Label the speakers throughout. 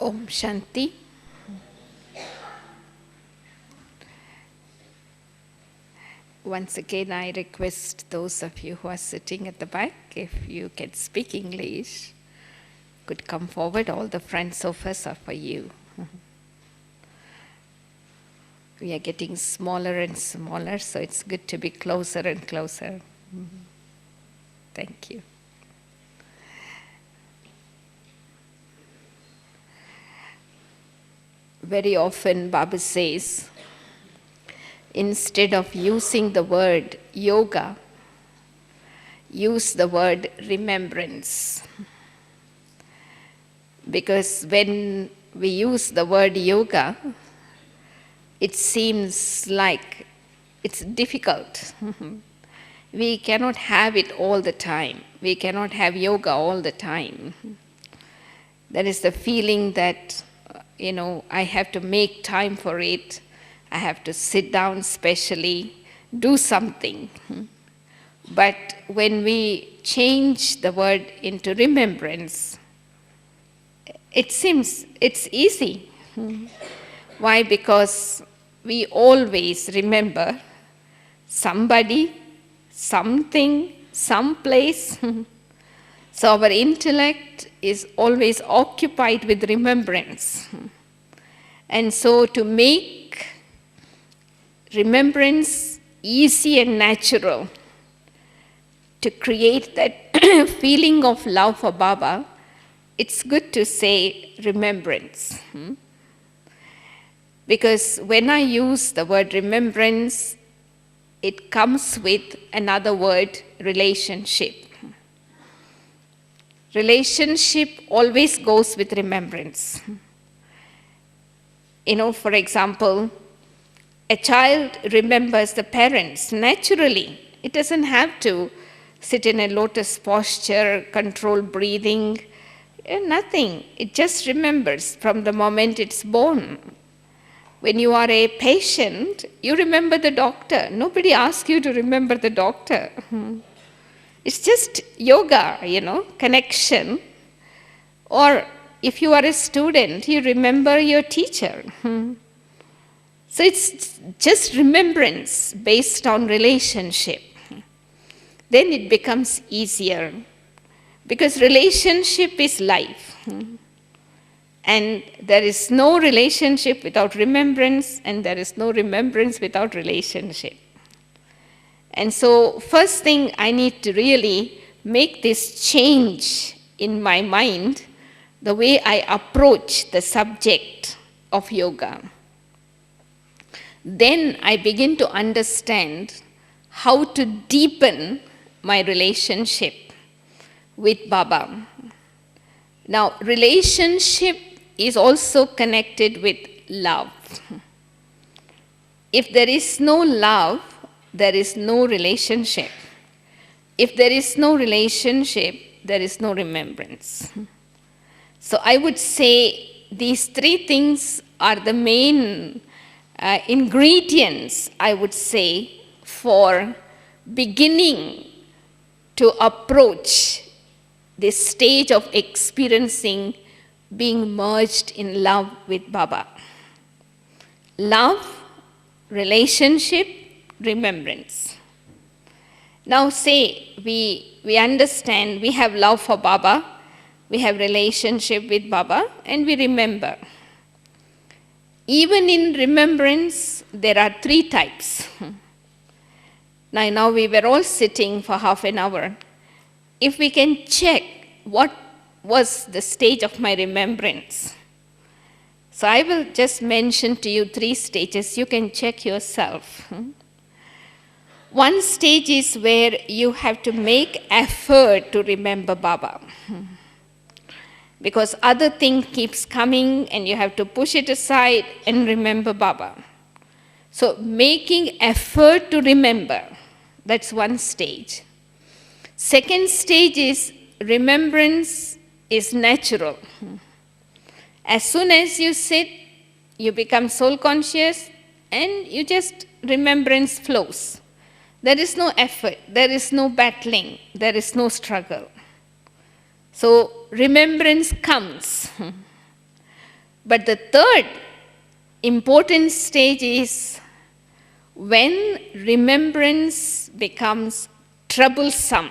Speaker 1: Om Shanti. Once again, I request those of you who are sitting at the back, if you can speak English, could come forward. All the front sofas are for you. We are getting smaller and smaller, so it's good to be closer and closer. Thank you. Very often, Baba says, instead of using the word yoga, use the word remembrance. Because when we use the word yoga, it seems like it's difficult. We cannot have it all the time. We cannot have yoga all the time. There is the feeling that, I have to make time for it. I have to sit down specially, do something. But when we change the word into remembrance, it seems it's easy. Why? Because we always remember somebody, something, someplace. So our intellect is always occupied with remembrance. And so to make remembrance easy and natural, to create that feeling of love for Baba, it's good to say remembrance. Because when I use the word remembrance, it comes with another word, relationship. Relationship always goes with remembrance. For example, a child remembers the parents naturally. It doesn't have to sit in a lotus posture, control breathing, nothing. It just remembers from the moment it's born. When you are a patient, you remember the doctor. Nobody asks you to remember the doctor. It's just yoga, connection. Or if you are a student, you remember your teacher. So it's just remembrance based on relationship. Then it becomes easier. Because relationship is life. And there is no relationship without remembrance, and there is no remembrance without relationship. And so first thing, I need to really make this change in my mind, the way I approach the subject of yoga. Then I begin to understand how to deepen my relationship with Baba. Now, relationship is also connected with love. If there is no love, there is no relationship. If there is no relationship, there is no remembrance. So I would say these three things are the main ingredients, I would say, for beginning to approach this stage of experiencing being merged in love with Baba. Love, relationship, remembrance. Now say we understand, we have love for Baba, we have relationship with Baba, and we remember. Even in remembrance, there are three types. Now we were all sitting for half an hour. If we can check what was the stage of my remembrance. So I will just mention to you three stages. You can check yourself. One stage is where you have to make effort to remember Baba. Because other thing keeps coming and you have to push it aside and remember Baba. So making effort to remember, that's one stage. Second stage is remembrance is natural. As soon as you sit, you become soul conscious and you just remembrance flows. There is no effort, there is no battling, there is no struggle. So remembrance comes. But the third important stage is when remembrance becomes troublesome.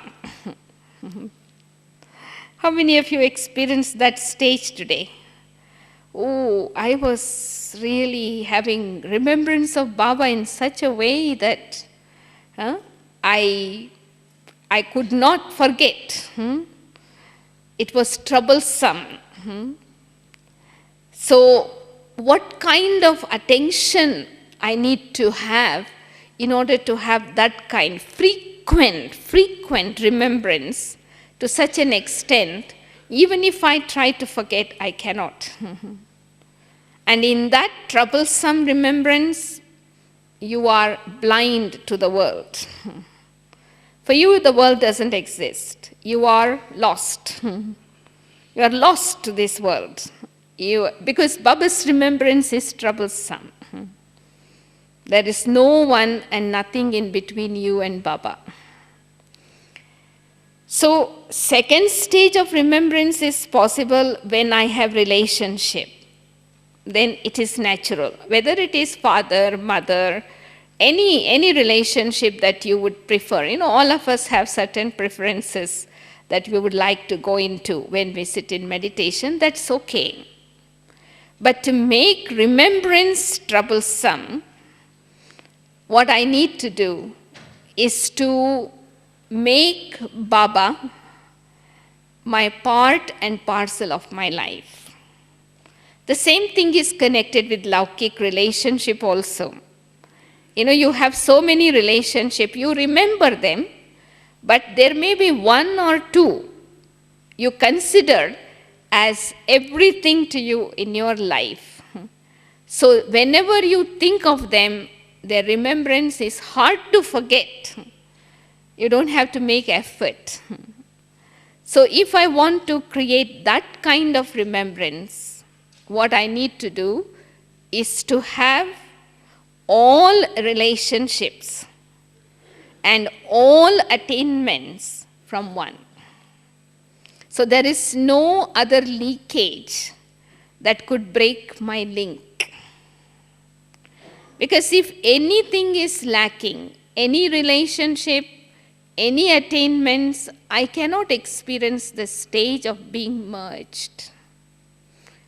Speaker 1: How many of you experienced that stage today? Oh, I was really having remembrance of Baba in such a way that I could not forget. It was troublesome. So, what kind of attention I need to have in order to have that kind, frequent remembrance to such an extent, even if I try to forget, I cannot. And in that troublesome remembrance, you are blind to the world. For you, the world doesn't exist. You are lost. You are lost to this world. Because Baba's remembrance is troublesome. There is no one and nothing in between you and Baba. So, second stage of remembrance is possible when I have relationship. Then it is natural. Whether it is father, mother, any relationship that you would prefer. All of us have certain preferences that we would like to go into when we sit in meditation. That's okay. But to make remembrance troublesome, what I need to do is to make Baba my part and parcel of my life. The same thing is connected with Laukik relationship also. You have so many relationships, you remember them, but there may be one or two you consider as everything to you in your life. So whenever you think of them, their remembrance is hard to forget. You don't have to make effort. So if I want to create that kind of remembrance, what I need to do is to have all relationships and all attainments from one. So there is no other leakage that could break my link. Because if anything is lacking, any relationship, any attainments, I cannot experience the stage of being merged.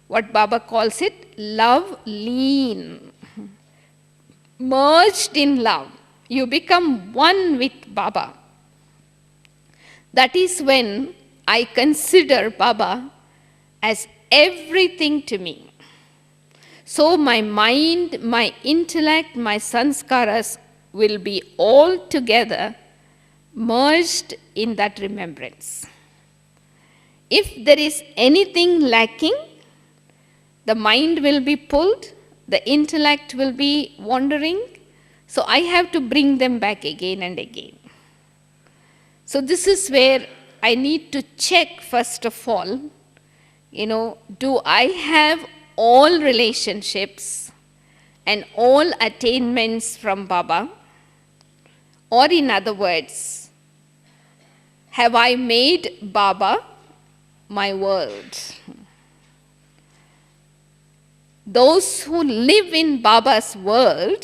Speaker 1: What Baba calls it, love lean. Merged in love. You become one with Baba. That is when I consider Baba as everything to me. So my mind, my intellect, my sanskaras will be all together merged in that remembrance. If there is anything lacking, the mind will be pulled, the intellect will be wandering, so I have to bring them back again and again. So this is where I need to check first of all, do I have all relationships and all attainments from Baba? Or in other words, have I made Baba my world? Those who live in Baba's world,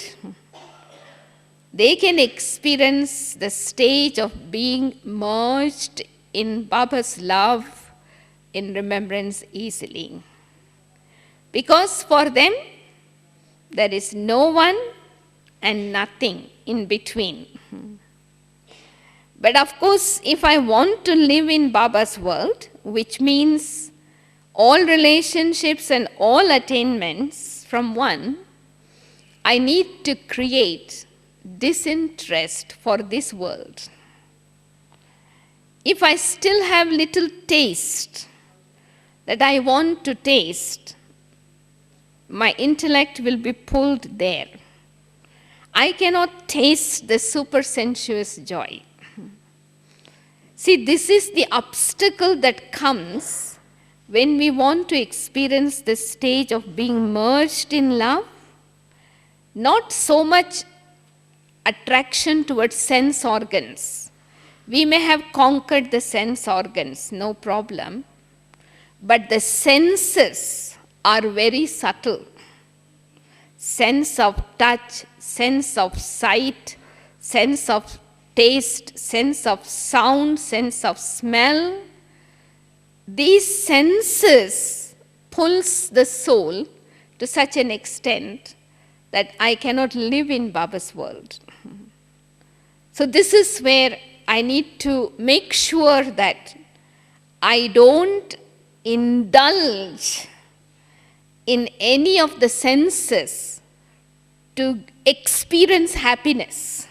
Speaker 1: they can experience the stage of being merged in Baba's love, in remembrance easily. Because for them, there is no one and nothing in between. But of course, if I want to live in Baba's world, which means all relationships and all attainments from one, I need to create disinterest for this world. If I still have little taste that I want to taste, my intellect will be pulled there. I cannot taste the super sensuous joy. See, this is the obstacle that comes when we want to experience the stage of being merged in love. Not so much attraction towards sense organs. We may have conquered the sense organs, no problem. But the senses are very subtle. Sense of touch, sense of sight, sense of taste, sense of sound, sense of smell. These senses pulls the soul to such an extent that I cannot live in Baba's world. So this is where I need to make sure that I don't indulge in any of the senses to experience happiness.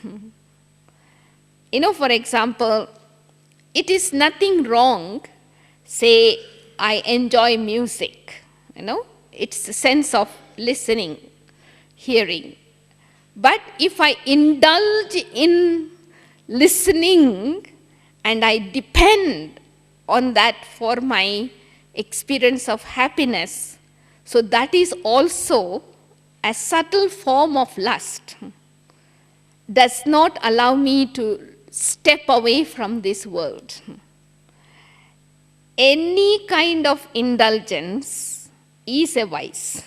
Speaker 1: For example, it is nothing wrong, say, I enjoy music, it's a sense of listening, hearing. But if I indulge in listening and I depend on that for my experience of happiness, so that is also a subtle form of lust. Does not allow me to step away from this world. Any kind of indulgence is a vice.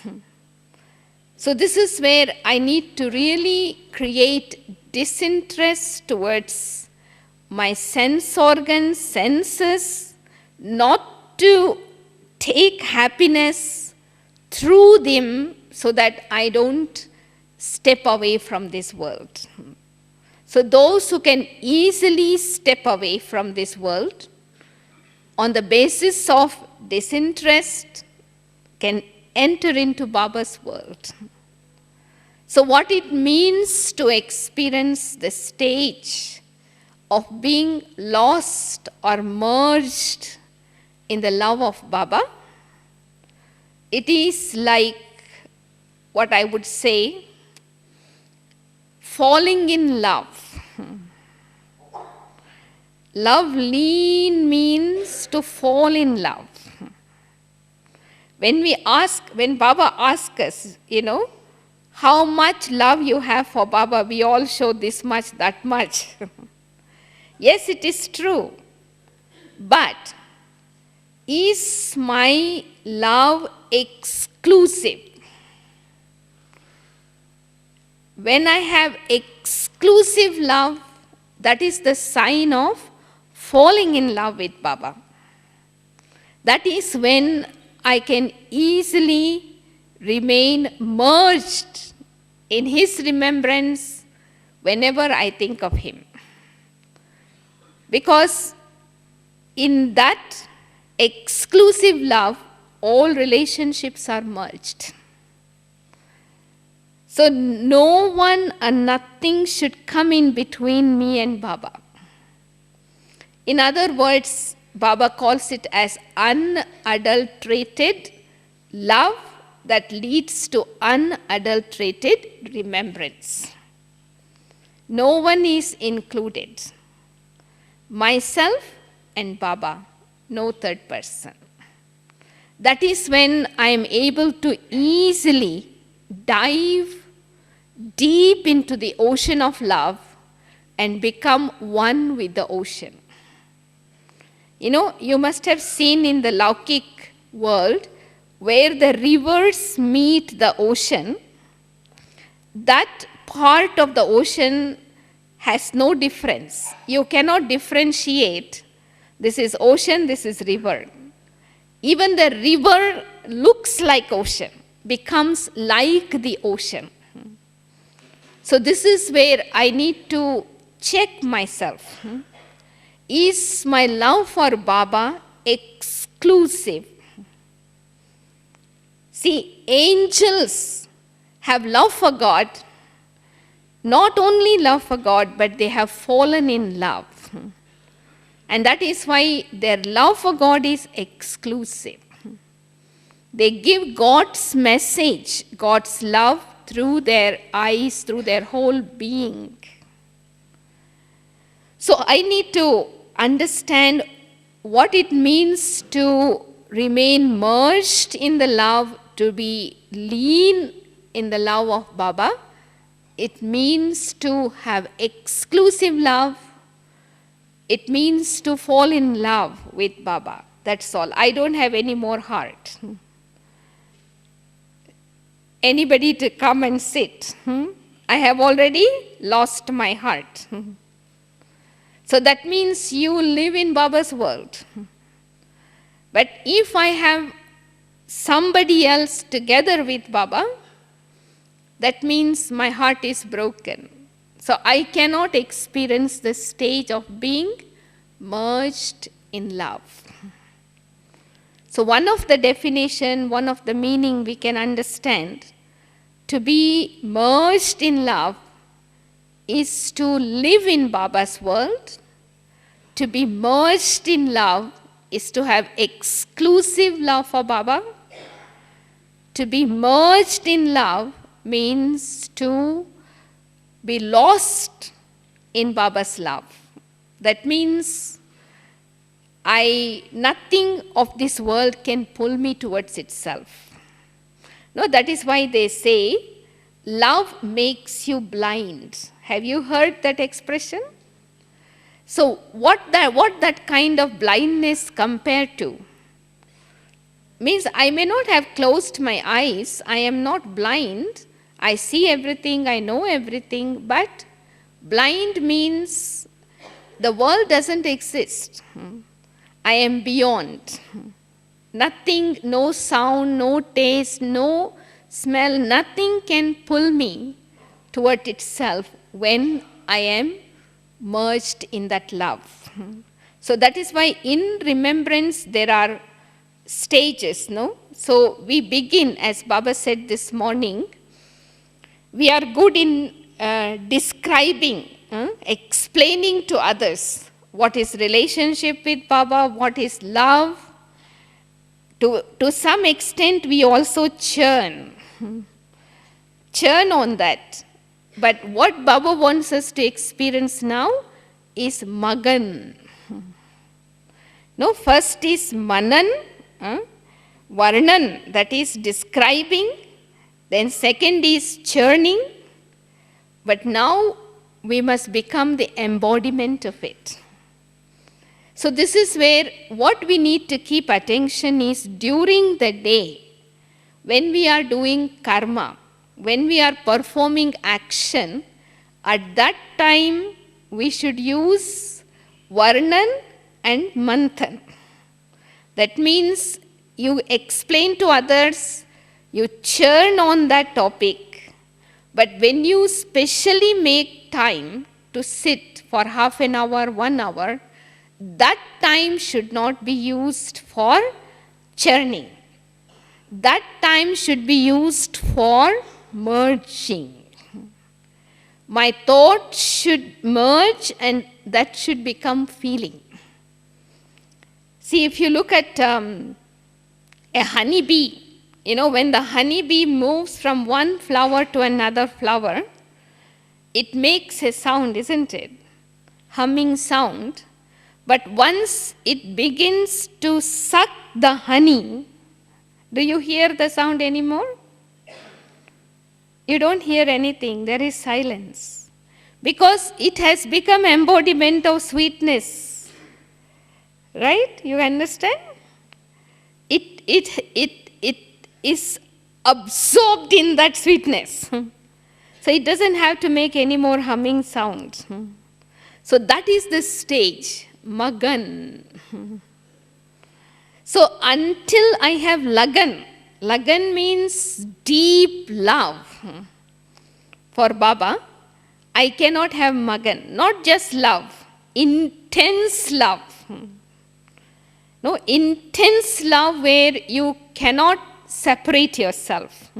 Speaker 1: So this is where I need to really create disinterest towards my sense organs, senses, not to take happiness through them so that I don't step away from this world. So those who can easily step away from this world on the basis of disinterest can enter into Baba's world. So what it means to experience the stage of being lost or merged in the love of Baba, it is like what I would say, falling in love. Love lean means to fall in love. When Baba asks us, how much love you have for Baba, we all show this much, that much. Yes, it is true. But is my love exclusive? When I have exclusive love, that is the sign of falling in love with Baba. That is when I can easily remain merged in his remembrance whenever I think of him. Because in that exclusive love, all relationships are merged. So no one and nothing should come in between me and Baba. In other words, Baba calls it as unadulterated love that leads to unadulterated remembrance. No one is included. Myself and Baba, no third person. That is when I am able to easily dive deep into the ocean of love and become one with the ocean. You must have seen in the Laukik world where the rivers meet the ocean, that part of the ocean has no difference. You cannot differentiate, this is ocean, this is river. Even the river looks like ocean, becomes like the ocean. So this is where I need to check myself. Is my love for Baba exclusive? See, angels have love for God, not only love for God, but they have fallen in love. And that is why their love for God is exclusive. They give God's message, God's love, through their eyes, through their whole being. So I need to understand what it means to remain merged in the love, to be lean in the love of Baba. It means to have exclusive love. It means to fall in love with Baba. That's all. I don't have any more heart. anybody to come and sit. I have already lost my heart. So that means you live in Baba's world. But if I have somebody else together with Baba, that means my heart is broken. So I cannot experience the stage of being merged in love. So one of the definition, one of the meaning we can understand, to be merged in love is to live in Baba's world. To be merged in love is to have exclusive love for Baba. To be merged in love means to be lost in Baba's love. That means nothing of this world can pull me towards itself. No, that is why they say, love makes you blind. Have you heard that expression? So what that kind of blindness compared to? Means I may not have closed my eyes, I am not blind, I see everything, I know everything, but blind means the world doesn't exist. I am beyond. Nothing, no sound, no taste, no smell, nothing can pull me toward itself when I am merged in that love. So that is why in remembrance there are stages, no? So we begin, as Baba said this morning, we are good in describing, explaining to others what is relationship with Baba, what is love. To some extent we also churn on that. But what Baba wants us to experience now is Magan. No, first is Manan, Varnan, that is describing. Then second is churning. But now we must become the embodiment of it. So this is where what we need to keep attention is during the day, when we are doing karma, when we are performing action, at that time we should use Varnan and Manthan. That means you explain to others, you churn on that topic, but when you specially make time to sit for half an hour, 1 hour, that time should not be used for churning. That time should be used for merging. My thought should merge and that should become feeling. See, if you look at a honeybee, when the honeybee moves from one flower to another flower, it makes a sound, isn't it? Humming sound. But once it begins to suck the honey, do you hear the sound anymore? You don't hear anything. There is silence. Because it has become embodiment of sweetness. Right? You understand? It is absorbed in that sweetness. So it doesn't have to make any more humming sound. So that is the stage. Magan. So until I have Lagan, Lagan means deep love for Baba, I cannot have Magan. Not just love, intense love. No, intense love where you cannot separate yourself.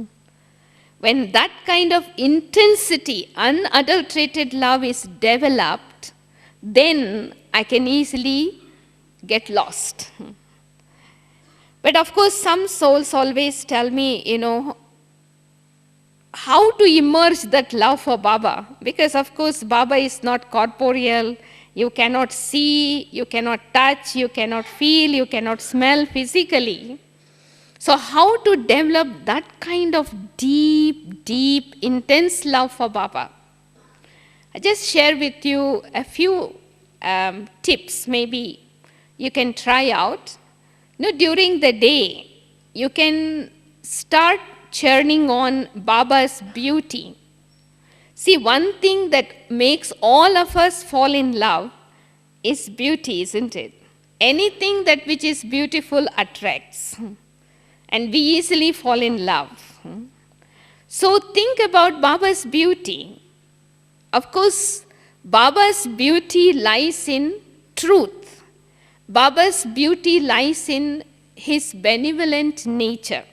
Speaker 1: When that kind of intensity, unadulterated love is developed, then I can easily get lost. But of course, some souls always tell me, how to immerse that love for Baba. Because of course, Baba is not corporeal. You cannot see, you cannot touch, you cannot feel, you cannot smell physically. So how to develop that kind of deep, deep, intense love for Baba? I just share with you a few tips maybe you can try out. During the day, you can start churning on Baba's beauty. See, one thing that makes all of us fall in love is beauty, isn't it? Anything that which is beautiful attracts. And we easily fall in love. So think about Baba's beauty. Of course, Baba's beauty lies in truth. Baba's beauty lies in his benevolent nature.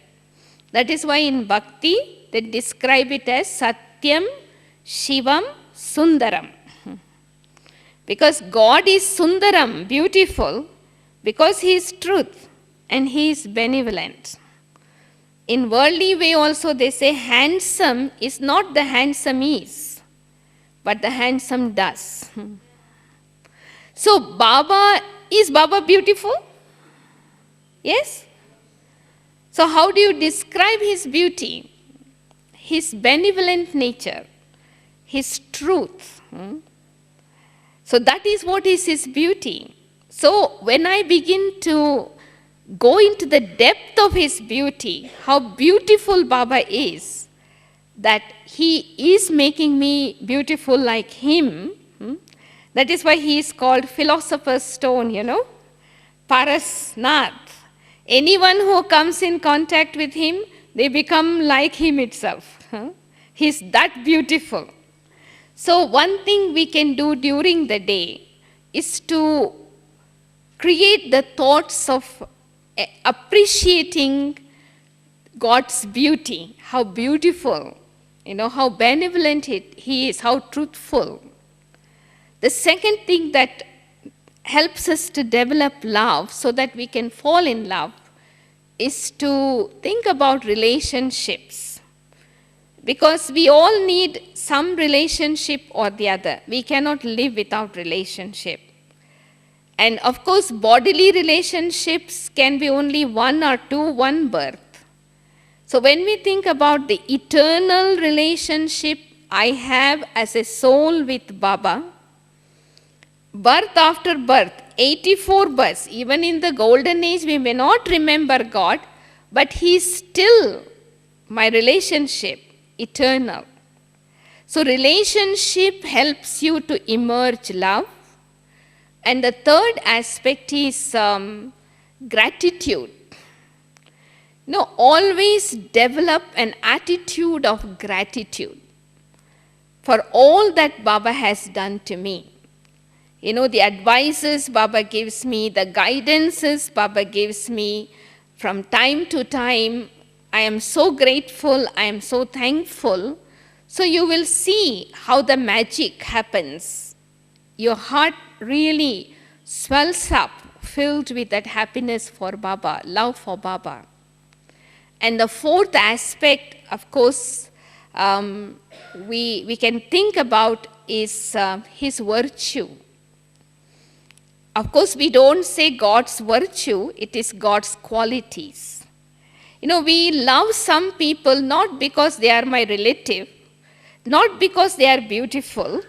Speaker 1: That is why in Bhakti, they describe it as Satyam, Shivam, Sundaram. Because God is Sundaram, beautiful, because he is truth and he is benevolent. In worldly way also they say handsome is not the handsome is, but the handsome does. So is Baba beautiful? Yes? So how do you describe his beauty? His benevolent nature, his truth. So that is what is his beauty. So when I begin to go into the depth of his beauty, how beautiful Baba is, that he is making me beautiful like him. That is why he is called philosopher's stone, Parasnath. Anyone who comes in contact with him, they become like him itself. He's that beautiful. So one thing we can do during the day is to create the thoughts of appreciating God's beauty, how beautiful, how benevolent he is, how truthful. The second thing that helps us to develop love so that we can fall in love is to think about relationships. Because we all need some relationship or the other. We cannot live without relationship. And of course, bodily relationships can be only one or two, one birth. So when we think about the eternal relationship I have as a soul with Baba, birth after birth, 84 births, even in the golden age we may not remember God, but he is still my relationship, eternal. So relationship helps you to emerge love. And the third aspect is gratitude. Always develop an attitude of gratitude for all that Baba has done to me. The advices Baba gives me, the guidances Baba gives me from time to time, I am so grateful, I am so thankful. So you will see how the magic happens. Your heart really swells up, filled with that happiness for Baba, love for Baba. And the fourth aspect, of course, we can think about is his virtue. Of course, we don't say God's virtue, it is God's qualities. We love some people not because they are my relative, not because they are beautiful,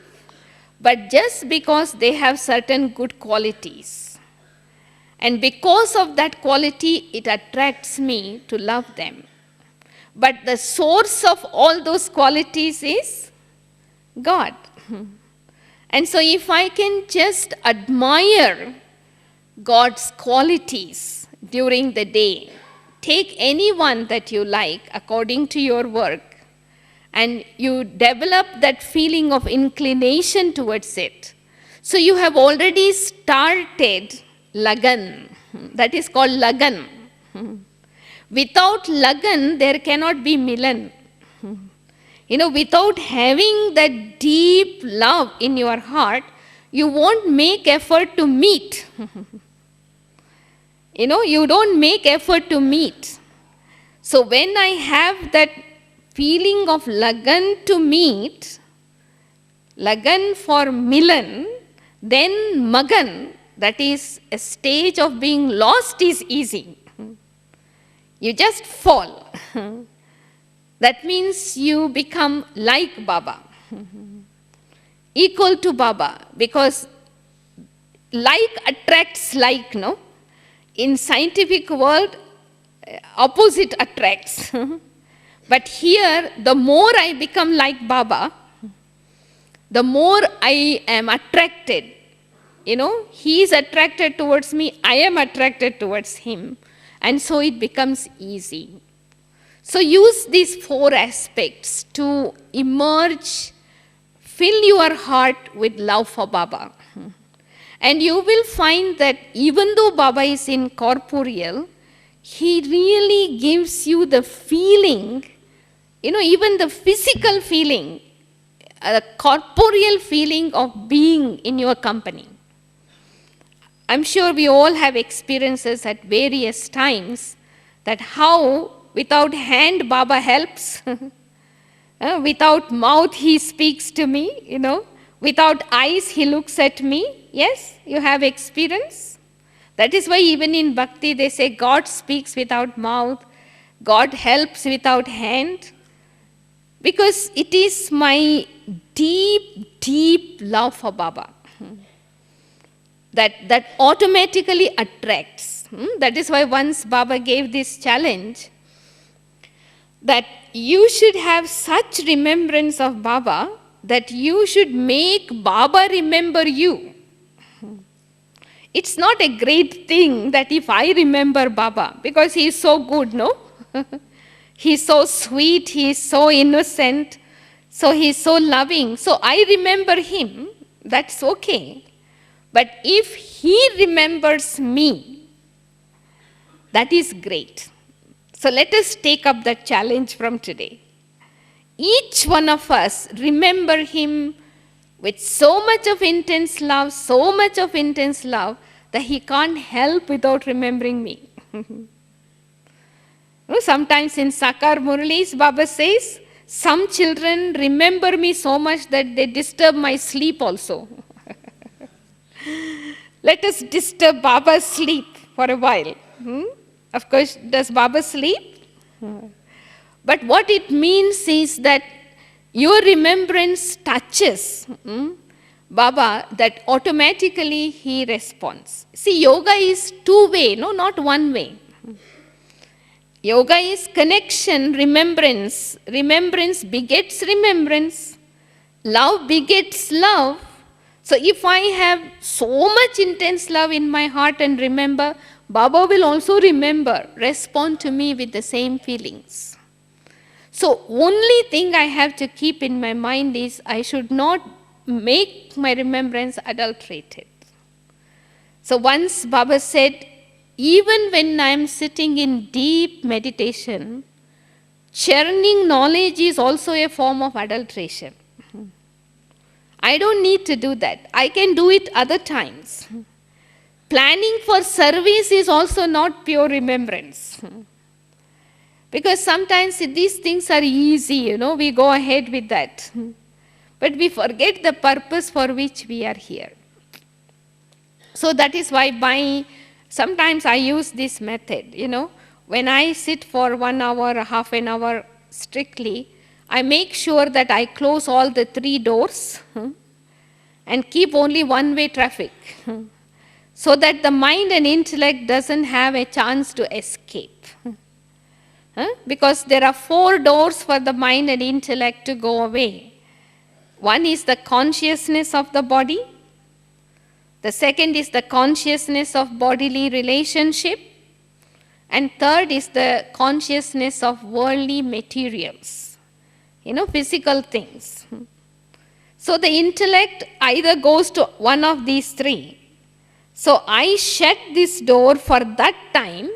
Speaker 1: but just because they have certain good qualities. And because of that quality, it attracts me to love them. But the source of all those qualities is God. And so if I can just admire God's qualities during the day, take anyone that you like according to your work, and you develop that feeling of inclination towards it. So you have already started Lagan. That is called Lagan. Without Lagan, there cannot be Milan. Without having that deep love in your heart, you won't make effort to meet. You don't make effort to meet. So when I have that feeling of Lagan to meet, Lagan for Milan, then Magan, that is a stage of being lost, is easy. You just fall. That means you become like Baba, equal to Baba, because like attracts like, no? In scientific world, opposite attracts. But here, the more I become like Baba, the more I am attracted. He is attracted towards me, I am attracted towards him. And so it becomes easy. So use these 4 aspects to emerge, fill your heart with love for Baba. And you will find that even though Baba is incorporeal, he really gives you the feeling, even the physical feeling, a corporeal feeling of being in your company. I'm sure we all have experiences at various times that how without hand Baba helps, without mouth he speaks to me, without eyes he looks at me. Yes, you have experience. That is why even in Bhakti they say God speaks without mouth, God helps without hand. Because it is my deep, deep love for Baba that automatically attracts. That is why once Baba gave this challenge that you should have such remembrance of Baba that you should make Baba remember you. It's not a great thing that if I remember Baba, because he is so good, no? He's so sweet, he's so innocent, so he's so loving. So I remember him, that's okay. But if he remembers me, that is great. So let us take up that challenge from today. Each one of us remember him with so much of intense love that he can't help without remembering me. Sometimes in Sakar Murlis, Baba says, some children remember me so much that they disturb my sleep also. Let us disturb Baba's sleep for a while. Of course, does Baba sleep? But what it means is that your remembrance touches Baba, that automatically he responds. See, yoga is two-way, not one way. Yoga is connection, remembrance. Remembrance begets remembrance. Love begets love. So if I have so much intense love in my heart and remember, Baba will also remember, respond to me with the same feelings. So only thing I have to keep in my mind is I should not make my remembrance adulterated. So once Baba said, even when I am sitting in deep meditation, churning knowledge is also a form of adulteration. I don't need to do that. I can do it other times. Planning for service is also not pure remembrance. Because sometimes these things are easy, we go ahead with that. But we forget the purpose for which we are here. So that is why sometimes I use this method, When I sit for 1 hour, half an hour strictly, I make sure that I close all the 3 doors and keep only one-way traffic so that the mind and intellect doesn't have a chance to escape. Because there are 4 doors for the mind and intellect to go away. One is the consciousness of the body. The second is the consciousness of bodily relationship. And third is the consciousness of worldly materials, physical things. So the intellect either goes to one of these 3. So I shut this door for that time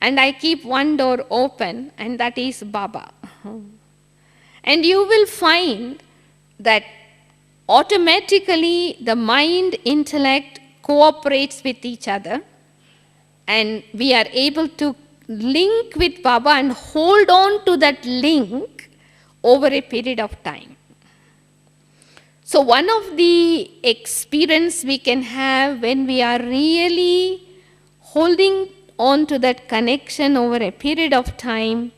Speaker 1: and I keep one door open, and that is Baba. And you will find that automatically the mind, intellect cooperates with each other, and we are able to link with Baba and hold on to that link over a period of time. So one of the experience we can have when we are really holding on to that connection over a period of time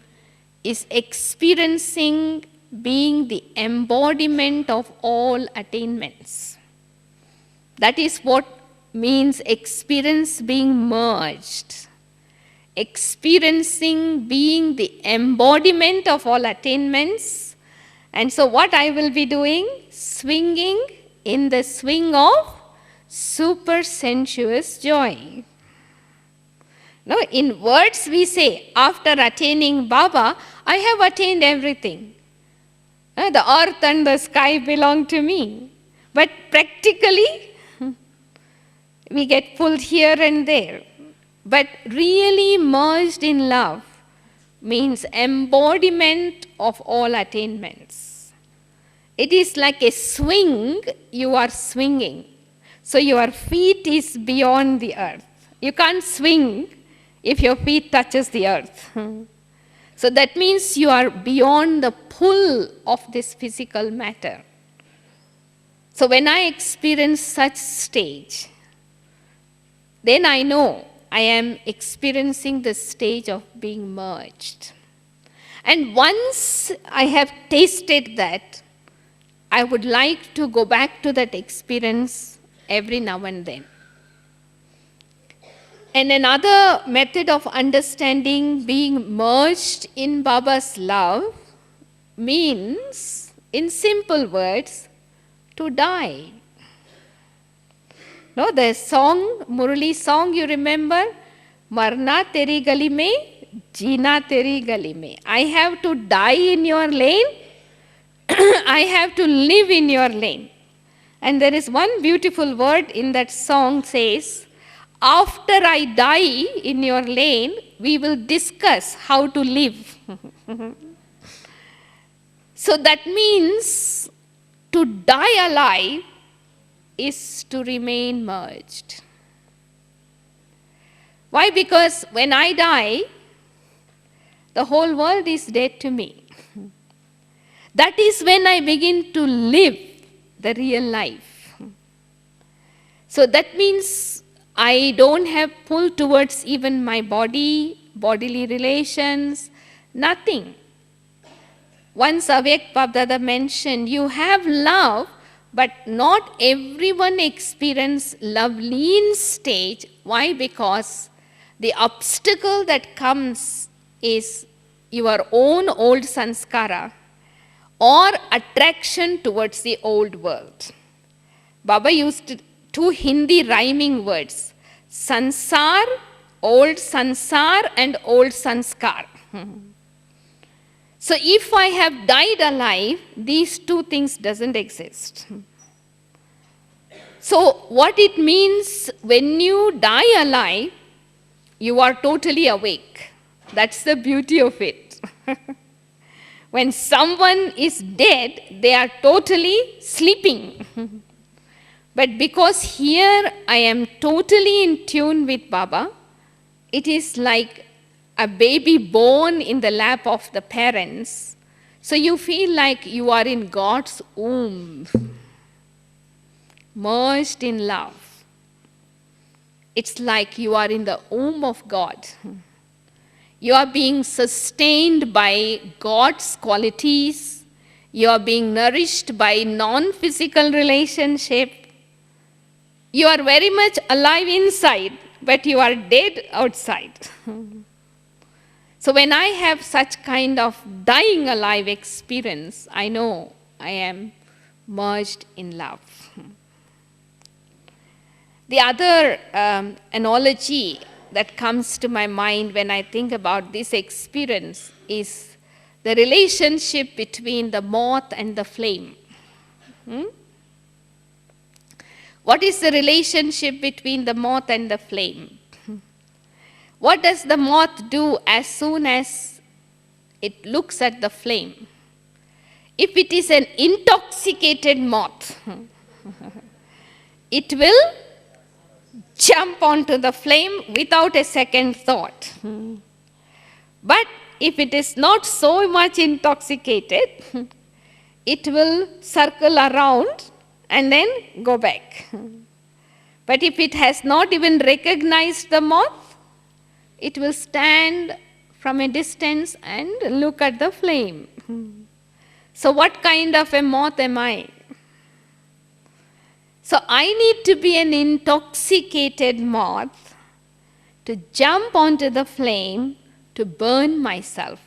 Speaker 1: is experiencing being the embodiment of all attainments. That is what means experience being merged. experiencing being the embodiment of all attainments. And so what I will be doing? Swinging in the swing of super sensuous joy. No, in words we say, after attaining Baba, I have attained everything. The earth and the sky belong to me. But practically, we get pulled here and there. But really merged in love means embodiment of all attainments. It is like a swing, you are swinging. So your feet is beyond the earth. You can't swing if your feet touches the earth. So that means you are beyond the pull of this physical matter. So when I experience such stage, then I know I am experiencing the stage of being merged. And once I have tasted that, I would like to go back to that experience every now and then. And another method of understanding being merged in Baba's love means, in simple words, to die. No, the song, Murali song, you remember? Marna teri gali mein, jeena teri gali mein. I have to die in your lane. I have to live in your lane. And there is one beautiful word in that song says, after I die in your lane, we will discuss how to live. So that means to die alive is to remain merged. Why? Because when I die, the whole world is dead to me. That is when I begin to live the real life. So that means I don't have pull towards even my body, bodily relations, nothing. Once Avek Babdada mentioned, you have love, but not everyone experience love lean stage. Why? Because the obstacle that comes is your own old sanskara or attraction towards the old world. Baba used two Hindi rhyming words, sansar, old sansar and old sanskar. So if I have died alive, these two things doesn't exist. So what it means when you die alive, you are totally awake. That's the beauty of it. When someone is dead, they are totally sleeping. But because here I am totally in tune with Baba, it is like a baby born in the lap of the parents. So you feel like you are in God's womb, merged in love. It's like you are in the womb of God. You are being sustained by God's qualities. You are being nourished by non-physical relationship. You are very much alive inside, but you are dead outside. So when I have such kind of dying alive experience, I know I am merged in love. The other analogy that comes to my mind when I think about this experience is the relationship between the moth and the flame. What is the relationship between the moth and the flame? What does the moth do as soon as it looks at the flame? If it is an intoxicated moth, it will jump onto the flame without a second thought. But if it is not so much intoxicated, it will circle around and then go back. But if it has not even recognized the moth, it will stand from a distance and look at the flame. So what kind of a moth am I? So I need to be an intoxicated moth to jump onto the flame to burn myself.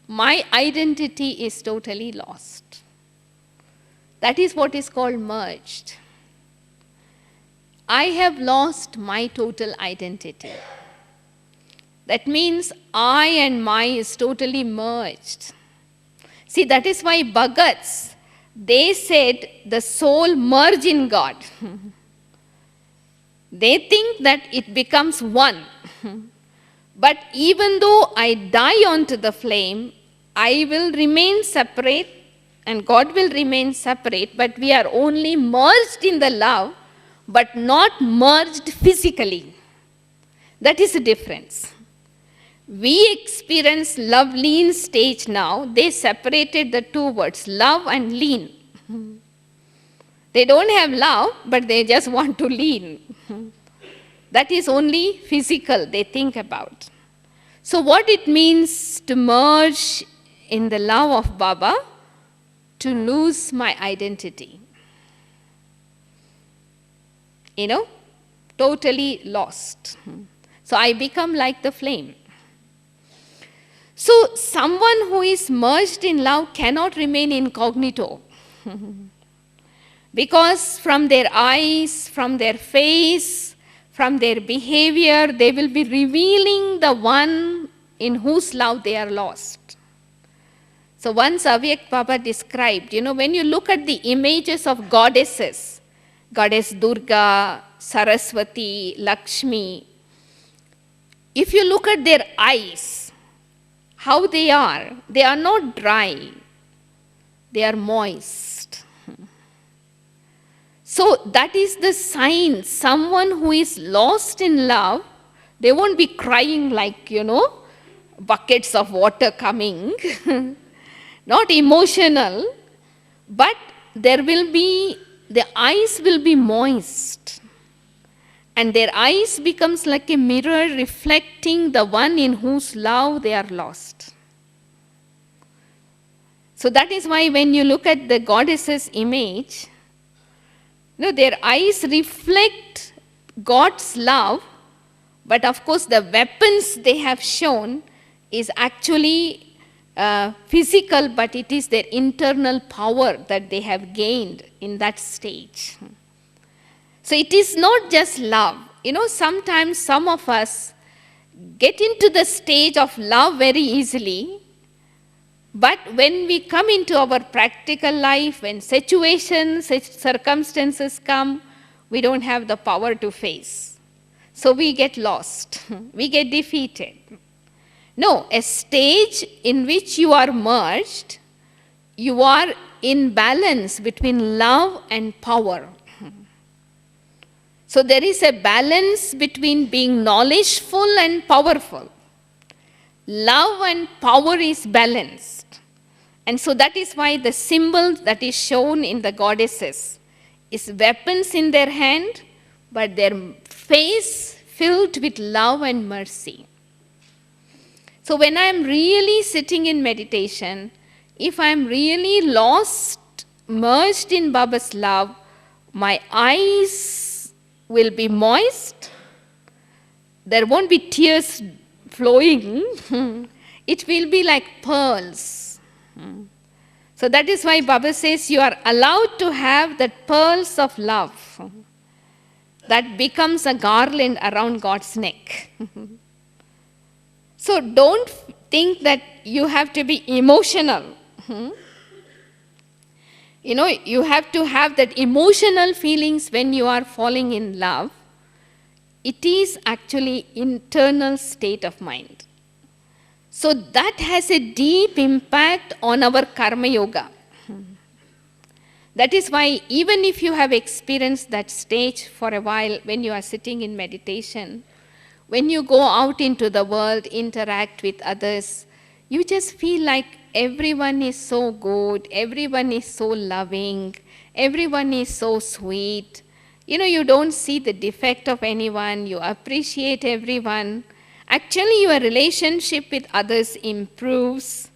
Speaker 1: My identity is totally lost. That is what is called merged. I have lost my total identity. That means I and my is totally merged. See, that is why Bhagats, they said the soul merge in God. They think that it becomes one. But even though I die onto the flame, I will remain separate and God will remain separate, but we are only merged in the love, but not merged physically. That is the difference. We experience love lean stage now. They separated the two words, love and lean. They don't have love, but they just want to lean. That is only physical they think about. So what it means to merge in the love of Baba? To lose my identity. Totally lost. So I become like the flame. So someone who is merged in love cannot remain incognito. Because from their eyes, from their face, from their behavior, they will be revealing the one in whose love they are lost. So once Avyak Baba described, when you look at the images of goddesses, Goddess Durga, Saraswati, Lakshmi, if you look at their eyes, how they are not dry, they are moist. So that is the sign. Someone who is lost in love, they won't be crying like, buckets of water coming. Not emotional, but the eyes will be moist. And their eyes becomes like a mirror reflecting the one in whose love they are lost. So that is why when you look at the goddess's image, their eyes reflect God's love, but of course the weapons they have shown is actually physical, but it is their internal power that they have gained in that stage. So it is not just love. Sometimes some of us get into the stage of love very easily, but when we come into our practical life, when situations, circumstances come, we don't have the power to face. So we get lost, we get defeated. No, a stage in which you are merged, you are in balance between love and power. So there is a balance between being knowledgeful and powerful. Love and power is balanced. And so that is why the symbol that is shown in the goddesses is weapons in their hand, but their face filled with love and mercy. So when I am really sitting in meditation, if I am really lost, merged in Baba's love, my eyes will be moist. There won't be tears flowing. It will be like pearls. So that is why Baba says you are allowed to have that pearls of love. That becomes a garland around God's neck. So don't think that you have to be emotional. You have to have that emotional feelings when you are falling in love. It is actually internal state of mind. So that has a deep impact on our karma yoga. That is why even if you have experienced that stage for a while when you are sitting in meditation, when you go out into the world, interact with others, you just feel like everyone is so good, everyone is so loving, everyone is so sweet. You don't see the defect of anyone, you appreciate everyone. Actually, your relationship with others improves,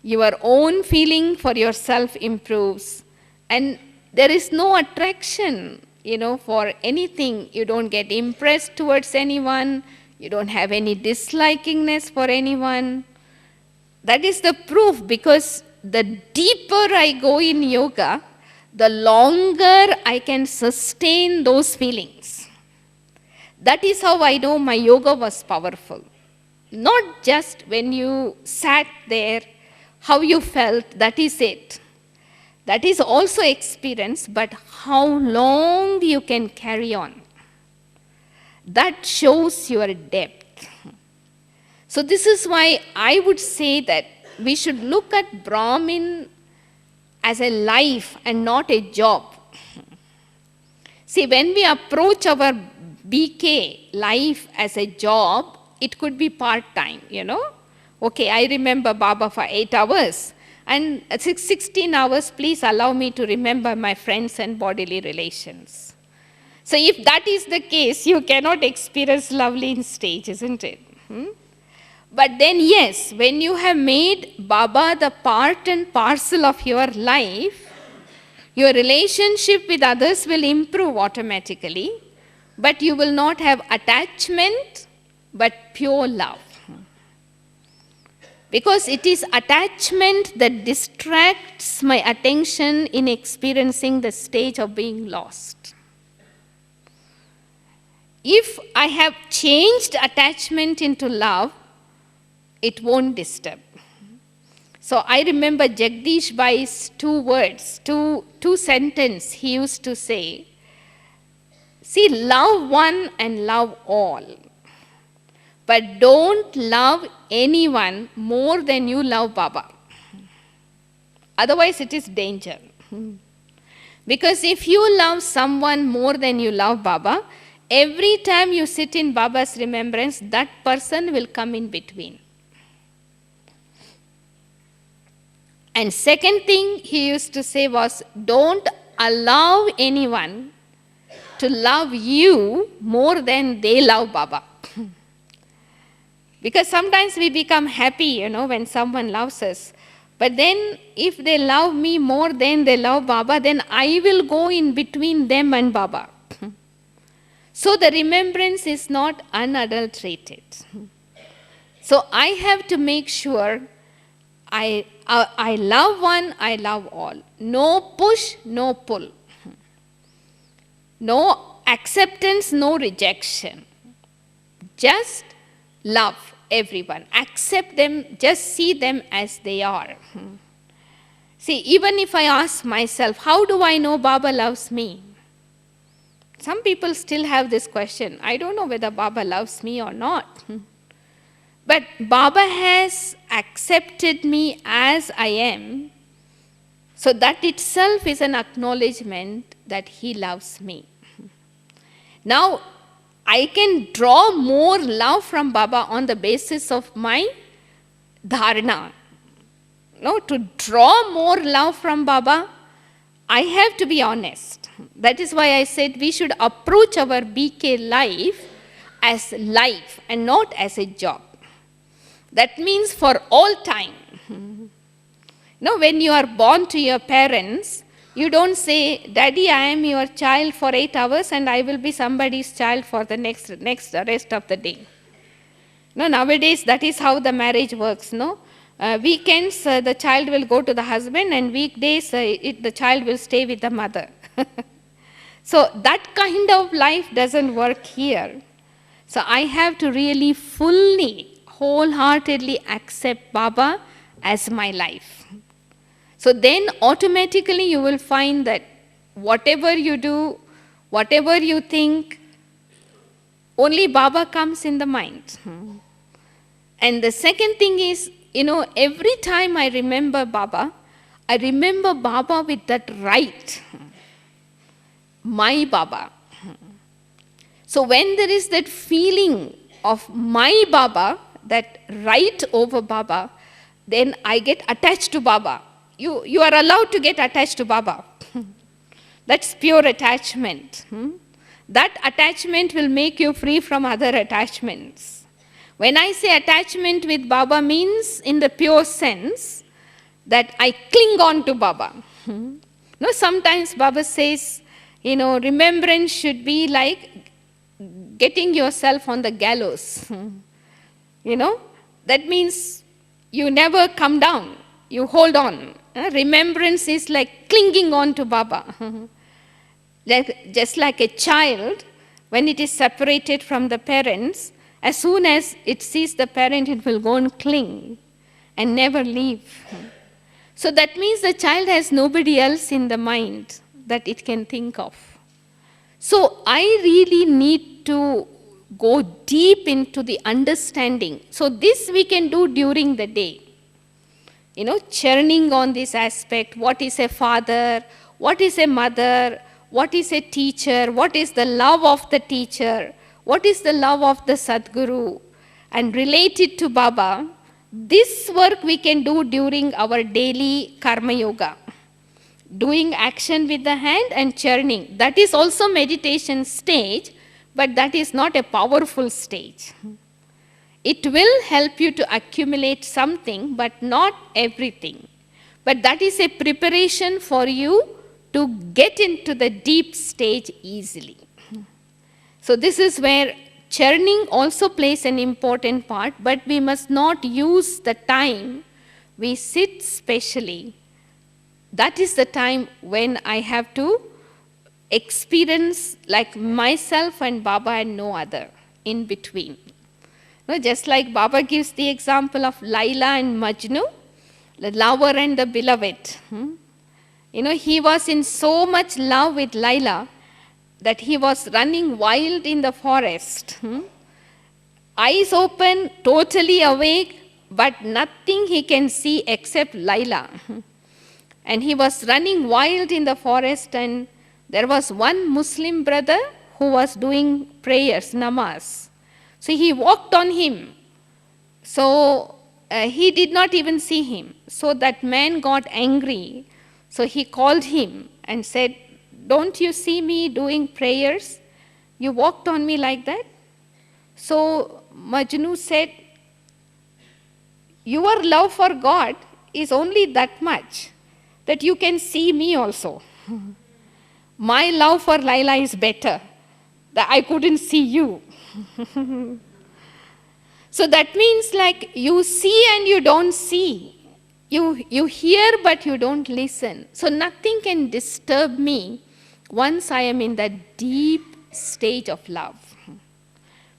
Speaker 1: your own feeling for yourself improves, and there is no attraction, for anything. You don't get impressed towards anyone, You don't have any dislikingness for anyone. That is the proof, because the deeper I go in yoga, the longer I can sustain those feelings. That is how I know my yoga was powerful. Not just when you sat there, how you felt, that is it. That is also experience, but how long you can carry on. That shows your depth. So this is why I would say that we should look at Brahmin as a life and not a job. See, when we approach our BK life as a job, it could be part-time, Okay, I remember Baba for 8 hours, and 16 hours, please allow me to remember my friends and bodily relations. So if that is the case, you cannot experience lovely in stage, isn't it? But then yes, when you have made Baba the part and parcel of your life, your relationship with others will improve automatically, but you will not have attachment, but pure love. Because it is attachment that distracts my attention in experiencing the stage of being lost. If I have changed attachment into love, it won't disturb. So I remember Jagdish Bai's 2 words, two sentences he used to say. See, love one and love all. But don't love anyone more than you love Baba. Otherwise it is danger. Because if you love someone more than you love Baba, every time you sit in Baba's remembrance, that person will come in between. And second thing he used to say was, don't allow anyone to love you more than they love Baba. Because sometimes we become happy, when someone loves us. But then if they love me more than they love Baba, then I will go in between them and Baba. So the remembrance is not unadulterated. So I have to make sure I love one, I love all. No push, no pull. No acceptance, no rejection. Just love everyone. Accept them, just see them as they are. See, even if I ask myself, how do I know Baba loves me? Some people still have this question. I don't know whether Baba loves me or not. But Baba has accepted me as I am, so that itself is an acknowledgement that he loves me. Now, I can draw more love from Baba on the basis of my dharana. To draw more love from Baba, I have to be honest. That is why I said we should approach our BK life as life and not as a job. That means for all time. When you are born to your parents, you don't say, Daddy, I am your child for 8 hours and I will be somebody's child for the rest of the day. Nowadays, that is how the marriage works. Weekends, the child will go to the husband, and weekdays, the child will stay with the mother. So that kind of life doesn't work here. So I have to really fully, wholeheartedly accept Baba as my life. So then automatically you will find that whatever you do, whatever you think, only Baba comes in the mind. And the second thing is, every time I remember Baba with that right, my Baba. So when there is that feeling of my Baba, that right over Baba, then I get attached to Baba. You are allowed to get attached to Baba. That's pure attachment. That attachment will make you free from other attachments. When I say attachment with Baba means in the pure sense that I cling on to Baba. Sometimes Baba says, remembrance should be like getting yourself on the gallows. That means you never come down. You hold on. Remembrance is like clinging on to Baba. Just like a child, when it is separated from the parents, as soon as it sees the parent, it will go and cling and never leave. So that means the child has nobody else in the mind that it can think of. So I really need to go deep into the understanding. So this we can do during the day. Churning on this aspect. What is a father? What is a mother? What is a teacher? What is the love of the teacher? What is the love of the Sadguru? And relate it to Baba. This work we can do during our daily karma yoga. Doing action with the hand and churning. That is also meditation stage, but that is not a powerful stage. It will help you to accumulate something, but not everything. But that is a preparation for you to get into the deep stage easily. So this is where churning also plays an important part, but we must not use the time we sit specially. That is the time when I have to experience like myself and Baba and no other in between. Just like Baba gives the example of Laila and Majnu, the lover and the beloved. He was in so much love with Laila that he was running wild in the forest. Eyes open, totally awake, but nothing he can see except Laila. And he was running wild in the forest, and there was one Muslim brother who was doing prayers, namaz. So he walked on him. So he did not even see him. So that man got angry. So he called him and said, "Don't you see me doing prayers? You walked on me like that?" So Majnu said, "Your love for God is only that much that you can see me also. My love for Laila is better, that I couldn't see you." So that means like you see and you don't see. You hear but you don't listen. So nothing can disturb me once I am in that deep state of love.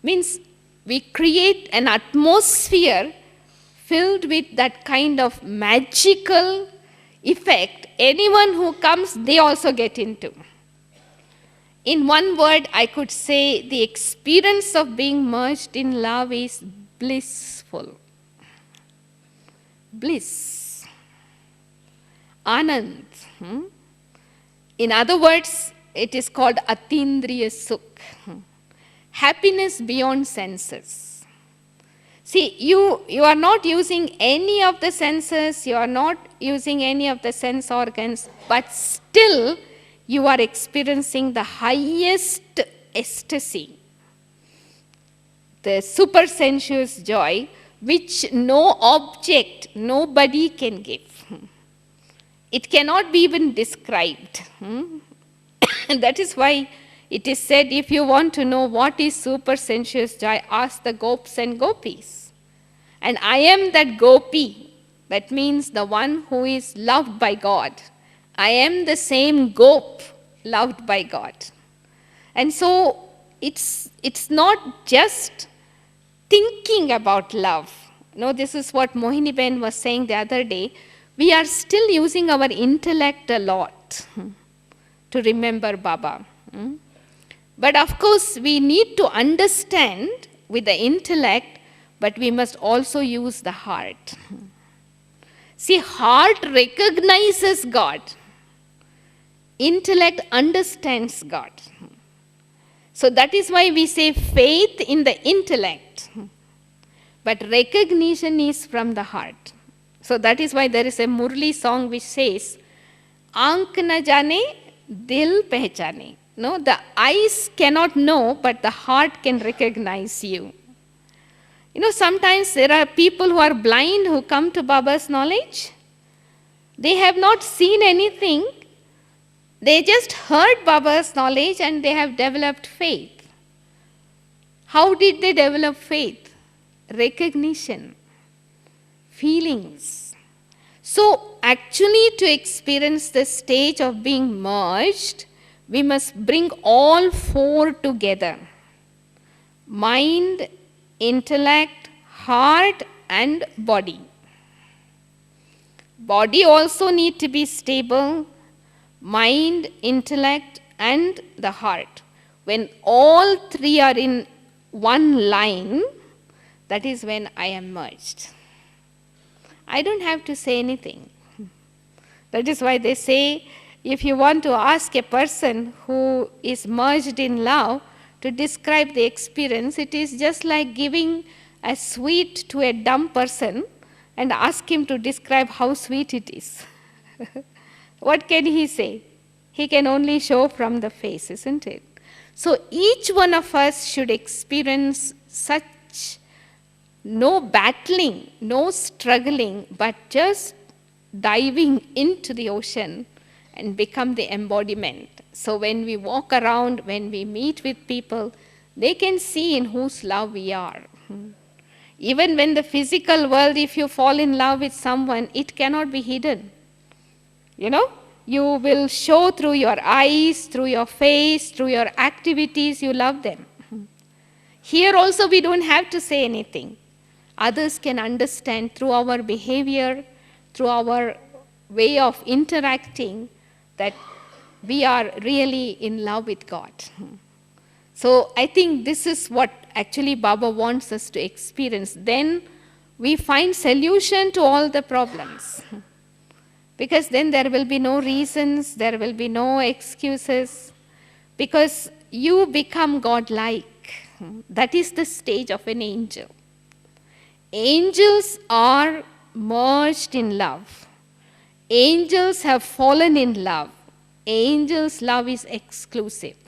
Speaker 1: Means we create an atmosphere filled with that kind of magical effect. Anyone who comes, they also get into. In one word, I could say the experience of being merged in love is blissful. Bliss. Anand. In other words, it is called Atindriya Sukh. Happiness beyond senses. See, you are not using any of the senses, you are not using any of the sense organs, but still you are experiencing the highest ecstasy, the super sensuous joy, which no object, nobody can give. It cannot be even described. And that is why it is said, if you want to know what is super sensuous joy, ask the gopis and gopis. And I am that gopi. That means the one who is loved by God. I am the same gop loved by God. And so it's not just thinking about love. This is what Mohini Ben was saying the other day. We are still using our intellect a lot to remember Baba. But of course, we need to understand with the intellect, but we must also use the heart. See, heart recognizes God. Intellect understands God. So that is why we say faith in the intellect, but recognition is from the heart. So that is why there is a Murli song which says, "Aankh na jane, dil pehchane." No, the eyes cannot know, but the heart can recognize you. Sometimes there are people who are blind who come to Baba's knowledge. They have not seen anything. They just heard Baba's knowledge and they have developed faith. How did they develop faith? Recognition, feelings. So, actually, to experience the stage of being merged, we must bring all four together: mind, intellect, heart, and body. Body also need to be stable, mind, intellect, and the heart. When all three are in one line, that is when I am merged. I don't have to say anything. That is why they say, if you want to ask a person who is merged in love to describe the experience, it is just like giving a sweet to a dumb person and ask him to describe how sweet it is. What can he say? He can only show from the face, isn't it? So each one of us should experience such no battling, no struggling, but just diving into the ocean and become the embodiment. So when we walk around, when we meet with people, they can see in whose love we are. Even when the physical world, if you fall in love with someone, it cannot be hidden. You will show through your eyes, through your face, through your activities, you love them. Here also we don't have to say anything. Others can understand through our behavior, through our way of interacting, that we are really in love with God. So I think this is what actually Baba wants us to experience. Then we find solution to all the problems. Because then there will be no reasons, there will be no excuses, because you become God-like. That is the stage of an angel. Angels are merged in love. Angels have fallen in love. Angels' love is exclusive.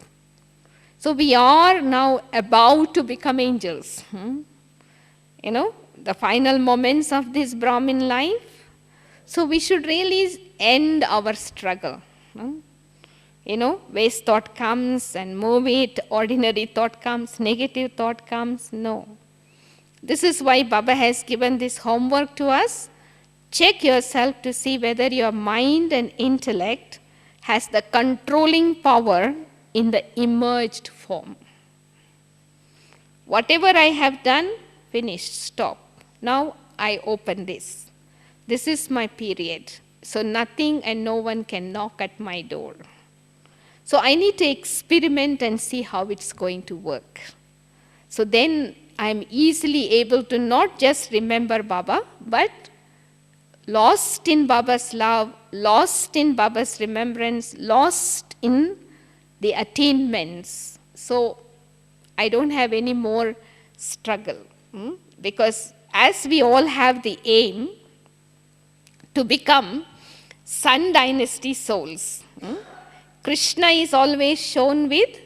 Speaker 1: So we are now about to become angels. The final moments of this Brahmin life. So we should really end our struggle. Waste thought comes and move it, ordinary thought comes, negative thought comes. No. This is why Baba has given this homework to us. Check yourself to see whether your mind and intellect has the controlling power in the emerged form. Whatever I have done, finished, stop. Now I open this. This is my period. So nothing and no one can knock at my door. So I need to experiment and see how it's going to work. So then I'm easily able to not just remember Baba, but lost in Baba's love, lost in Baba's remembrance, lost in the attainments. So I don't have any more struggle. Because as we all have the aim to become Sun Dynasty souls, Krishna is always shown with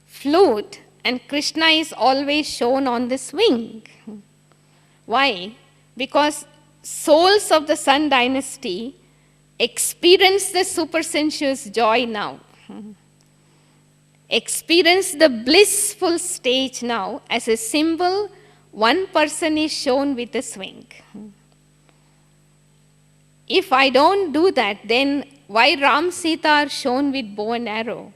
Speaker 1: flute and Krishna is always shown on the swing. Why? Because souls of the Sun Dynasty experience the supersensuous joy now. Experience the blissful stage now. As a symbol, one person is shown with a swing. If I don't do that, then why Ram Sita are shown with bow and arrow?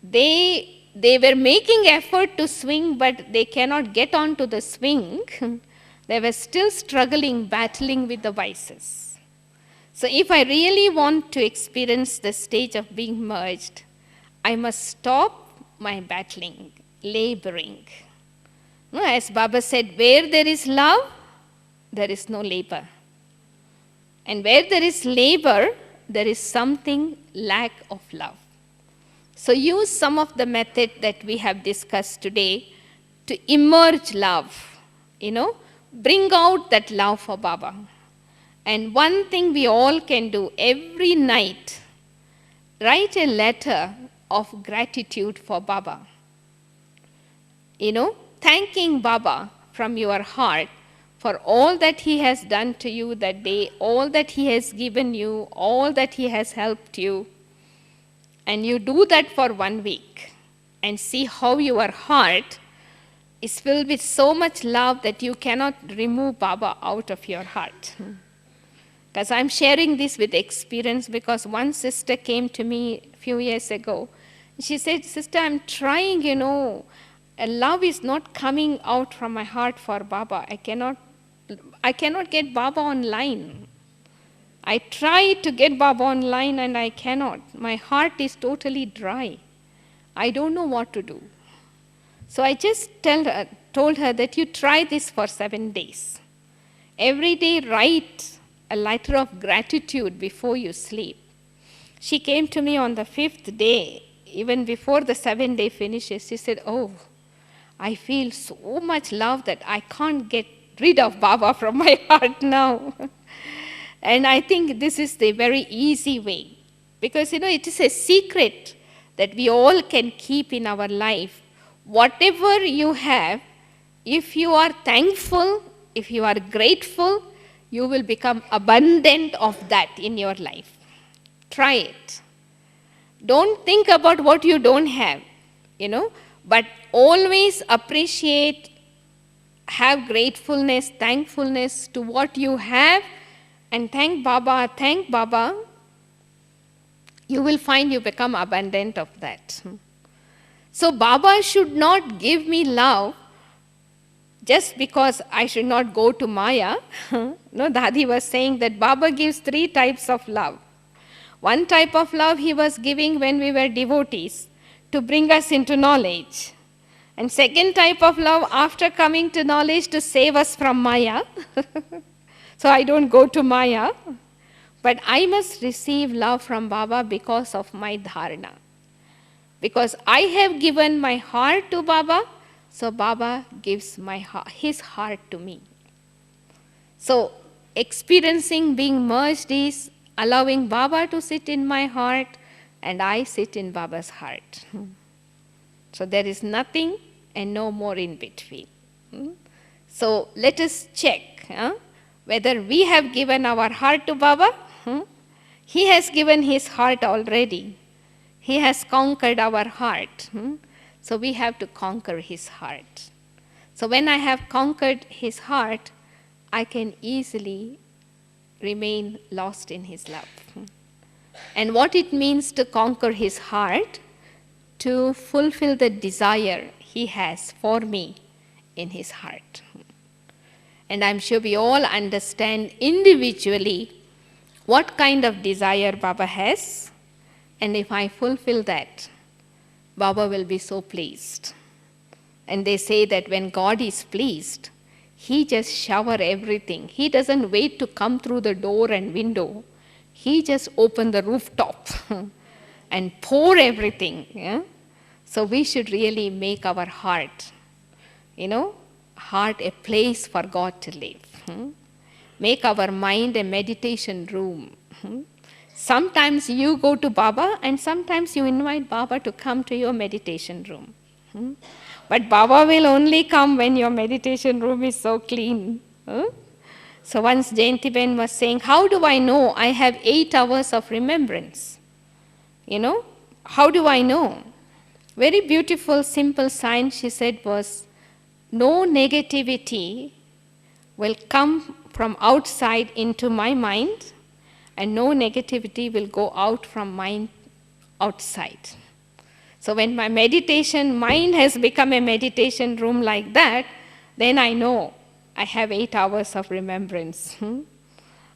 Speaker 1: They were making effort to swing, but they cannot get onto the swing. They were still struggling, battling with the vices. So if I really want to experience the stage of being merged, I must stop my battling, laboring. As Baba said, where there is love, there is no labor. And where there is labor, there is something lack of love. So use some of the method that we have discussed today to emerge love, bring out that love for Baba. And one thing we all can do every night, write a letter of gratitude for Baba. Thanking Baba from your heart for all that he has done to you that day, all that he has given you, all that he has helped you. And you do that for 1 week and see how your heart is filled with so much love that you cannot remove Baba out of your heart. Because I'm sharing this with experience, because one sister came to me a few years ago. She said, "Sister, I'm trying, love is not coming out from my heart for Baba. I cannot get Baba online. I try to get Baba online and I cannot. My heart is totally dry. I don't know what to do." So I just told her that you try this for 7 days. Every day write a letter of gratitude before you sleep. She came to me on the 5th day, even before the 7-day finishes. She said, "Oh, I feel so much love that I can't get rid of Baba from my heart now." And I think this is the very easy way. Because, it is a secret that we all can keep in our life. Whatever you have, if you are thankful, if you are grateful, you will become abundant of that in your life. Try it. Don't think about what you don't have, but always appreciate, have gratefulness, thankfulness to what you have, and thank Baba. You will find you become abundant of that. So Baba should not give me love just because I should not go to Maya. No, Dadi was saying that Baba gives 3 types of love. One type of love he was giving when we were devotees, to bring us into knowledge. And second type of love after coming to knowledge, to save us from Maya. So I don't go to Maya. But I must receive love from Baba because of my dharana. Because I have given my heart to Baba, so Baba gives his heart to me. So experiencing being merged is allowing Baba to sit in my heart and I sit in Baba's heart. So there is nothing and no more in between. So let us check whether we have given our heart to Baba. He has given his heart already. He has conquered our heart. So we have to conquer his heart. So when I have conquered his heart, I can easily remain lost in his love. And what it means to conquer his heart, to fulfill the desire he has for me in his heart. And I'm sure we all understand individually what kind of desire Baba has, and if I fulfill that, Baba will be so pleased. And they say that when God is pleased, he just shower everything. He doesn't wait to come through the door and window. He just open the rooftop and pour everything. Yeah? So we should really make our heart, heart a place for God to live. Make our mind a meditation room. Sometimes you go to Baba and sometimes you invite Baba to come to your meditation room. But Baba will only come when your meditation room is so clean. So once Jayantiben was saying, how do I know I have 8 hours of remembrance? How do I know? Very beautiful, simple sign, she said, was no negativity will come from outside into my mind, and no negativity will go out from mind outside. So when my meditation mind has become a meditation room like that, then I know I have 8 hours of remembrance.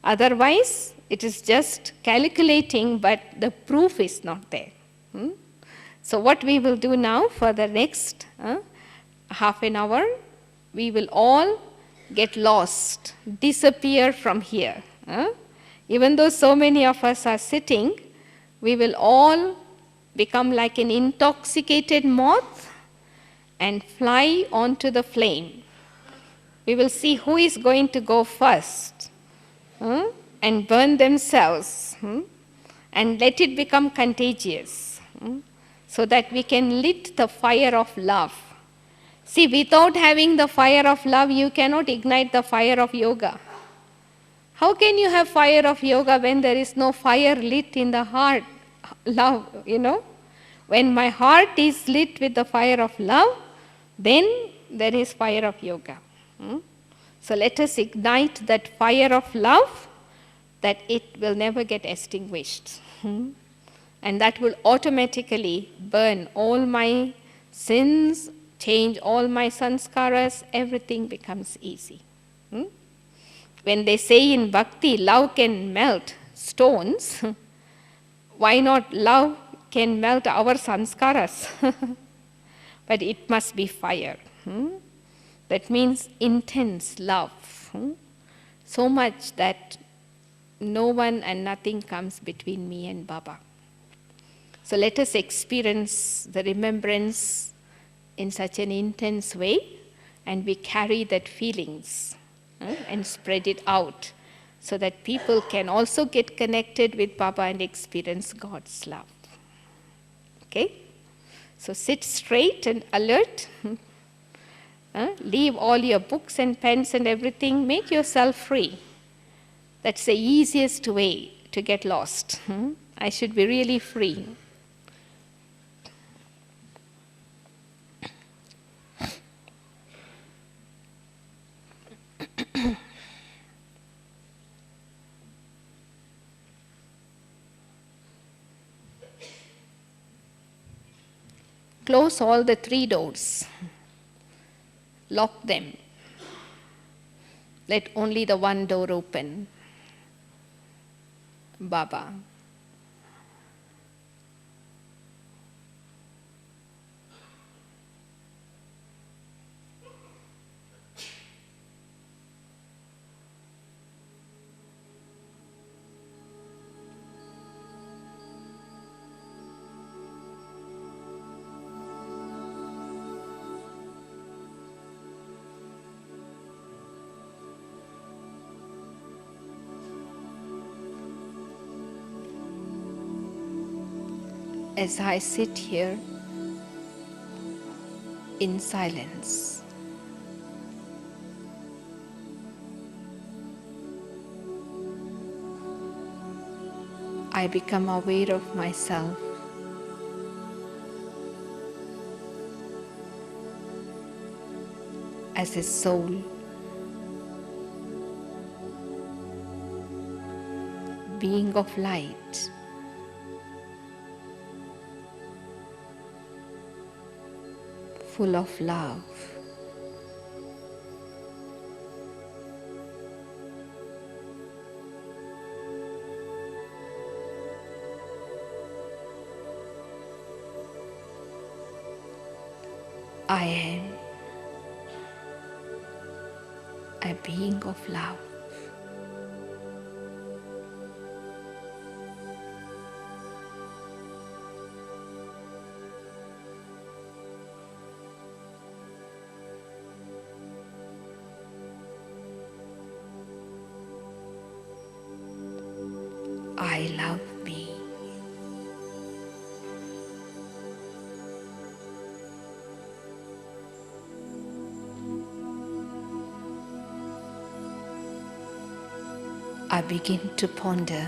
Speaker 1: Otherwise, it is just calculating, but the proof is not there. So what we will do now for the next half an hour, we will all get lost, disappear from here. Even though so many of us are sitting, we will all become like an intoxicated moth and fly onto the flame. We will see who is going to go first and burn themselves and let it become contagious so that we can lit the fire of love. See, without having the fire of love, you cannot ignite the fire of yoga. How can you have fire of yoga when there is no fire lit in the heart? Love, When my heart is lit with the fire of love, then there is fire of yoga. So let us ignite that fire of love, that it will never get extinguished. And that will automatically burn all my sins, change all my sanskaras, everything becomes easy. When they say in bhakti, love can melt stones, why not love can melt our sanskaras? But it must be fire. That means intense love. So much that no one and nothing comes between me and Baba. So let us experience the remembrance in such an intense way, and we carry that feelings and spread it out so that people can also get connected with Baba and experience God's love. Okay? So sit straight and alert. Leave all your books and pens and everything. Make yourself free. That's the easiest way to get lost. I should be really free. Close all the 3 doors. Lock them. Let only the one door open. Baba. As I sit here in silence, I become aware of myself as a soul, being of light, full of love. I am a being of love. I love me. I begin to ponder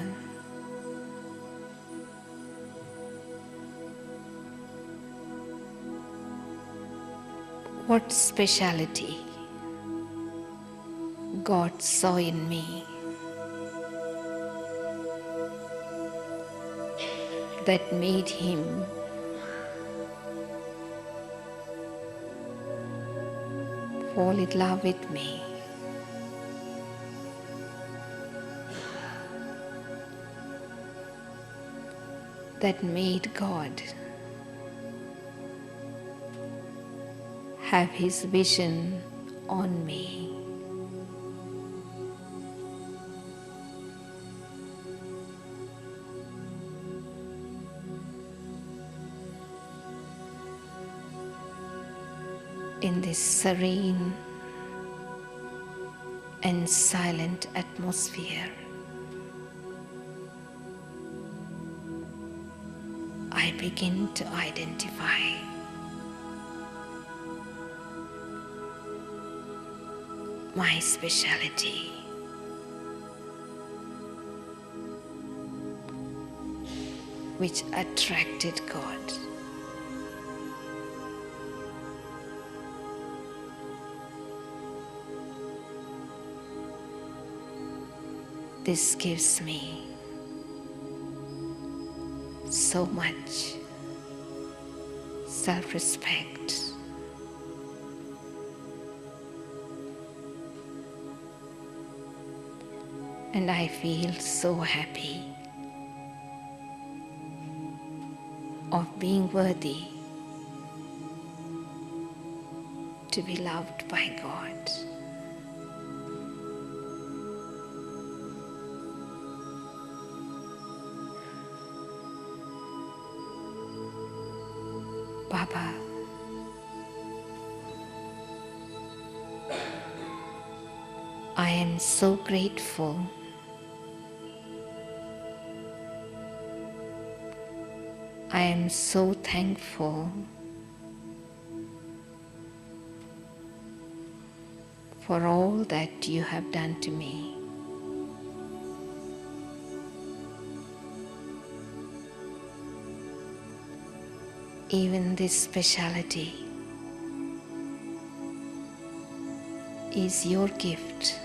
Speaker 1: what speciality God saw in me that made him fall in love with me. That made God have his vision on me. In this serene and silent atmosphere, I begin to identify my speciality. Which attracted God. This gives me so much self-respect. And I feel so happy of being worthy to be loved by God. Baba, I am so grateful I am so thankful for all that you have done to me. Even this speciality is your gift.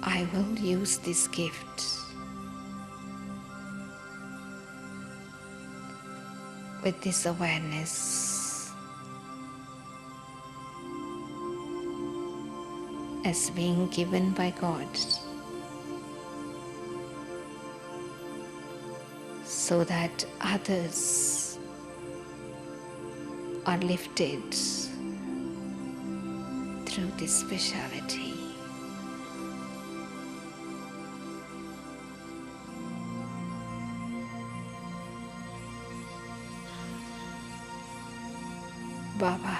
Speaker 1: I will use this gift with this awareness as being given by God, so that others are lifted through this speciality. Baba,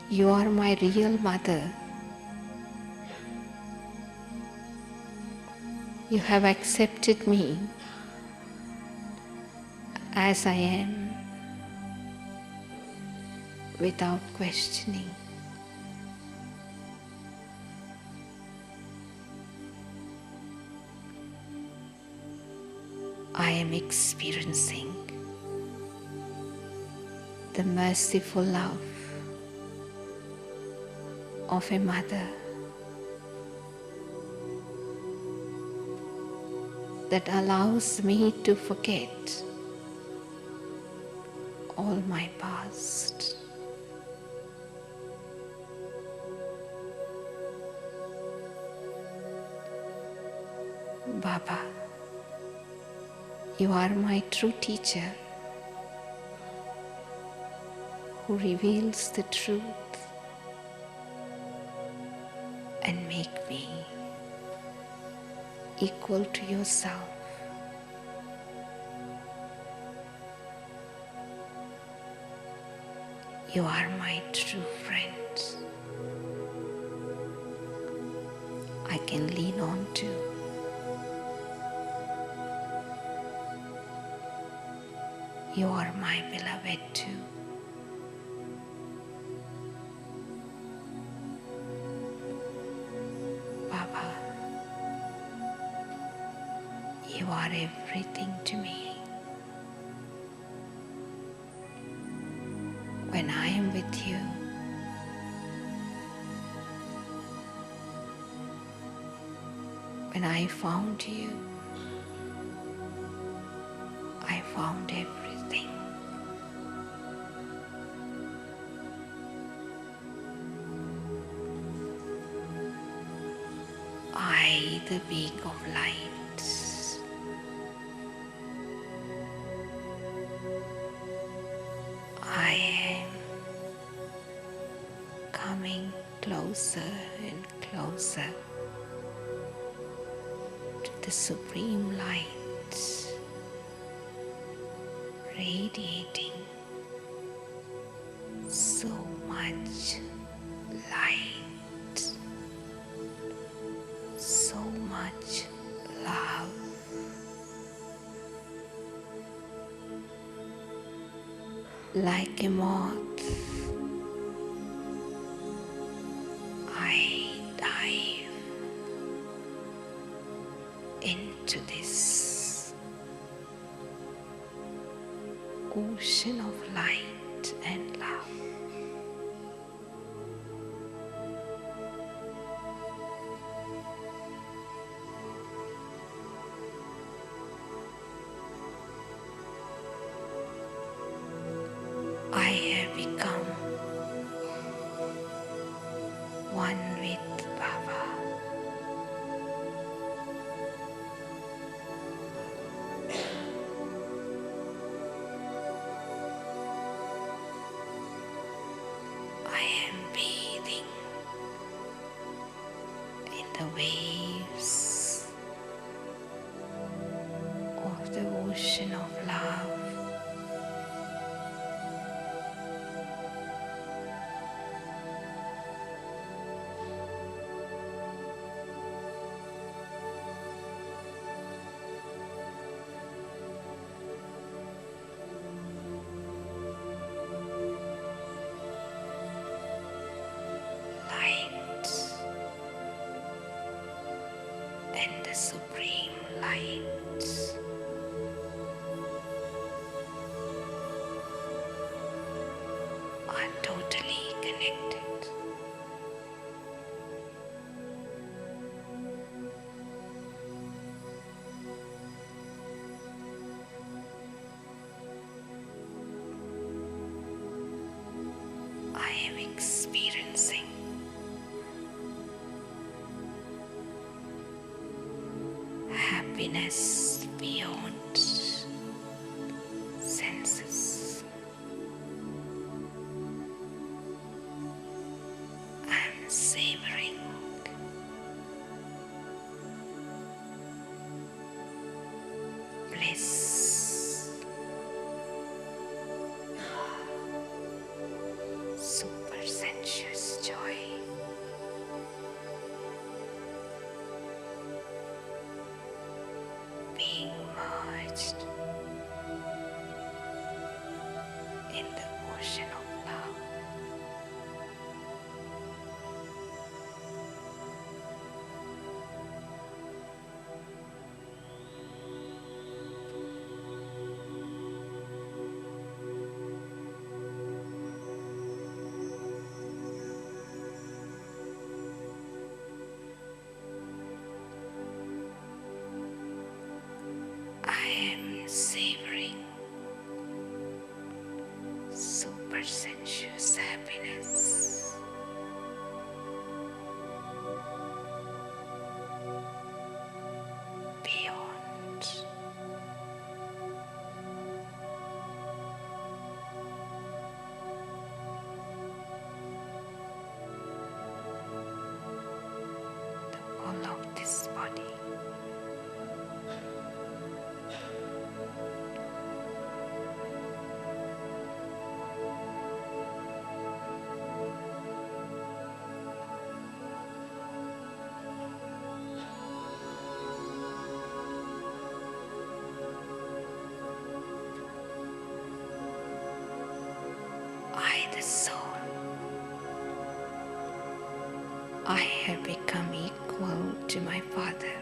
Speaker 1: you are my real mother. You have accepted me as I am without questioning. I am experiencing the merciful love of a mother that allows me to forget all my past. Baba, you are my true teacher who reveals the truth and make me equal to yourself. You are my true friend I can lean on to. You are my beloved too. Baba, you are everything to me. When I am with you, when I found you, I found everything. I, the being of light, I am coming closer and closer to the Supreme Light, radiating so much light, so much love. Like a moth, I dive into this ocean of light and love. I have become one with Baba. I am bathing in the waves of the ocean of love. Light and the supreme light are totally connected. I am experiencing happiness beyond senses. I am savoring bliss, super sensuous joy. Being merged in the ocean of love. I am savoring super sensuous happiness. Beyond the whole of this body. I, the soul, I have become equal to my Father.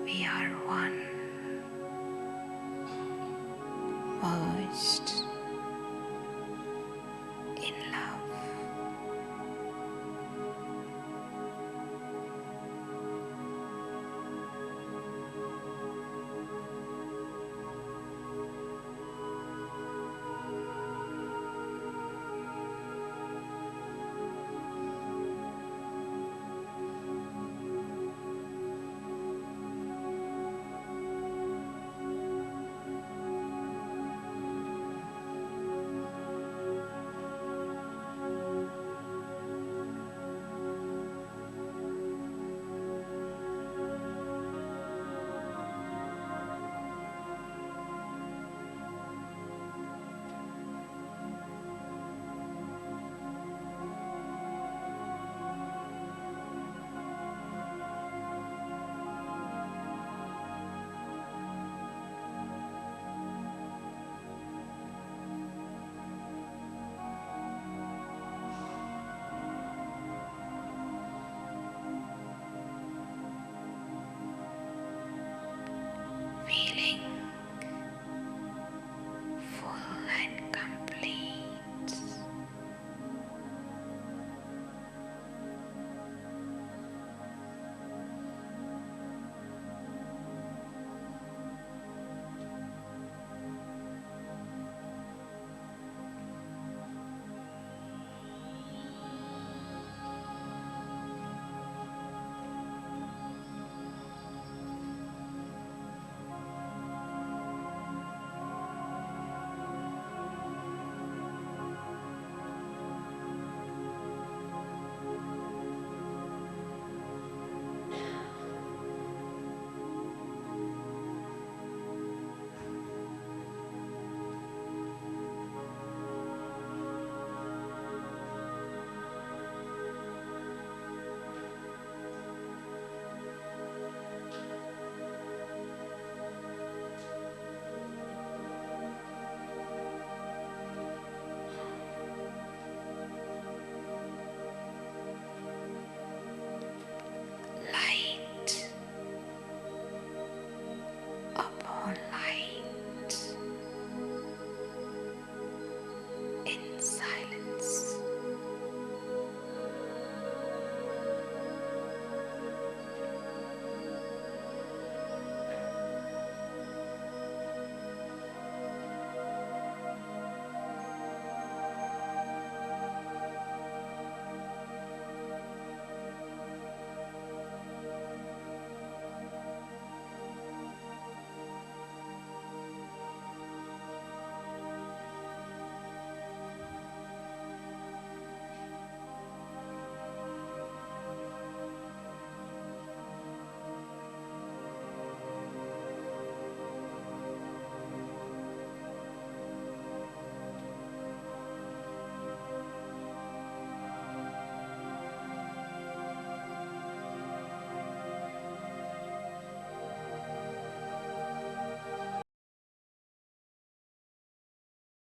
Speaker 1: We are one.